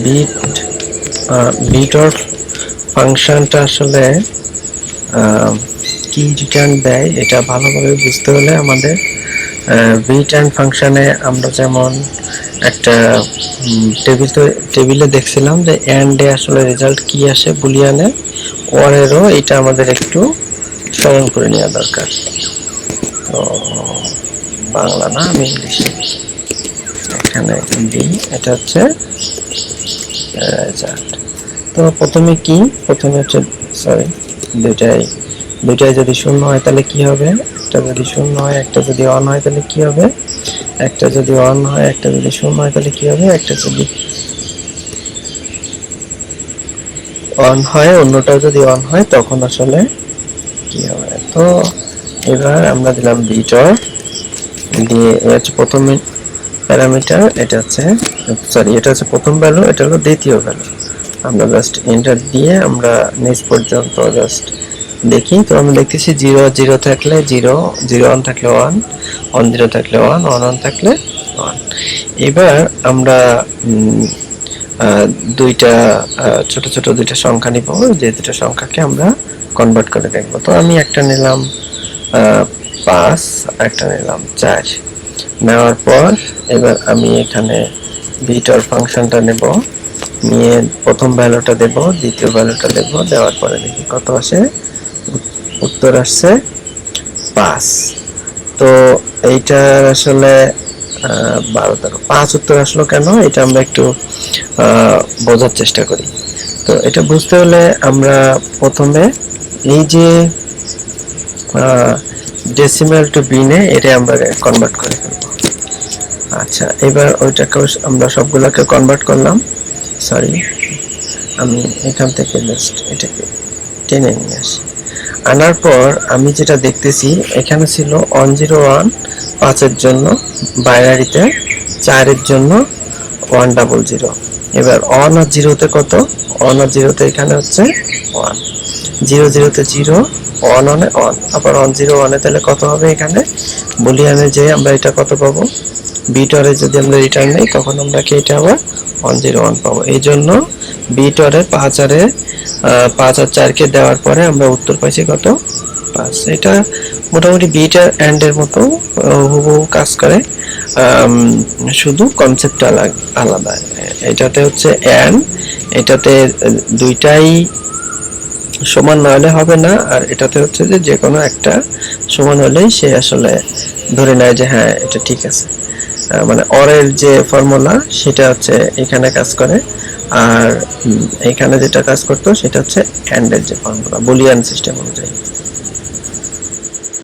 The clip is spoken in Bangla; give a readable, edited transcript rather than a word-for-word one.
বিট বিটর ফাংশনটা আসলে কি রিটার্ন দেয় এটা ভালোভাবে বুঝতে হলে আমাদের রিটার্ন ফাংশনে আমরা যেমন একটা টেবিলে দেখছিলাম যে এন্ডে আসলে রেজাল্ট কি আসে বুলিয়ানে, ওয়ারেরও এটা আমাদের একটু স্মরণ করে নেওয়া দরকার। তো বাংলা না, আমি ইংলিশে এখানে বি, এটা হচ্ছে রেজাল্ট। তো প্রথমে কি, প্রথমে হচ্ছে সরি দুইটাই যদি শূন্য হয় তাহলে কি হবে, একটা যদি শূন্য হয় একটা যদি অন হয় তাহলে কি হবে, একটা যদি অন হয় একটা যদি শূন্য হয় তাহলে কি হবে, একটা যদি অন হয় অন্যটাও যদি অন হয় তখন আসলে কি হবে। তো এবার আমরা দিলাম বিটর দিয়ে, হচ্ছে প্রথম প্যারামিটার, এটা হচ্ছে সরি এটা হচ্ছে প্রথম ভ্যালু, এটা হলো দ্বিতীয় ভ্যালু। আমরা জাস্ট এন্টার দিয়ে আমরা নিচ পর্যন্ত জাস্ট দেখি। তো আমরা দেখতেছি 0 0 থাকলে 0, 0 1 থাকলে 1, 1 0 থাকলে 1, 1 1 থাকলে 1। এবার আমরা দুইটা ছোট ছোট দুইটা সংখ্যা নিব, যে দুটো সংখ্যাকে আমরা কনভার্ট করে দেখব। তো আমি একটা নিলাম 5, একটা নিলাম 4। নেওয়ার পর এবার আমি এখানে বিটর ফাংশনটা নেব, নিয়ে প্রথম ভ্যালুটা দেব, দ্বিতীয় ভ্যালুটা দেব, দেওয়ার পরে দেখি কত আসে। উত্তর আসছে 5। তো এইটার আসলে 12 13 5 উত্তর আসলো কেন, এটা আমরা একটু বোঝার চেষ্টা করি। তো এটা বুঝতে হলে আমরা প্রথমে এই যে ডেসিমাল টু বিনে এটা আমরা কনভার্ট করে ফেলবো। আচ্ছা, এবার ওইটাকে আমরা সবগুলোকে কনভার্ট করলাম। সরি, আমি এখান থেকে জাস্ট এটাকে টেনে নিয়ে আসি। আনার পর আমি যেটা দেখতেছি এখানে ছিল 101 5 এর জন্য, বাইনারিতে 4 এর জন্য 100। এবার অন আর জিরোতে কত, অন আর জিরোতে এখানে হচ্ছে 1, 0 0 তে 0, অন অনে অন, আবার 1 0 1 এ তাহলে কত হবে এখানে বুলিয়ানে, যে আমরা এটা কত পাবো, বিটরে যদি আমরা রিটার্ন নেই তখন আমরা কি এটা আবার 1 0 1 পাবো। এই জন্য বিটরে 5 আর 4 কে দেওয়ার পরে আমরা উত্তর পাইছি কত, 5। এটা মোটামুটি বিটার এন্ড এর মতো হুবহু কাজ করে, শুধু কনসেপ্টটা আলাদা। এটাতে হচ্ছে এন্ড, এটাতে দুইটাই সমান না হলে হবে না, আর এটাতে হচ্ছে যে যে কোনো একটা সমান হলেই সে আসলে ধরে নেয় যে হ্যাঁ এটা ঠিক আছে। মানে অরের যে ফর্মুলা সেটা হচ্ছে এখানে কাজ করে, আর এখানে যেটা কাজ করতো সেটা হচ্ছে এন্ড এর যে ফর্মুলা বুলিয়ান সিস্টেম অনুযায়ী।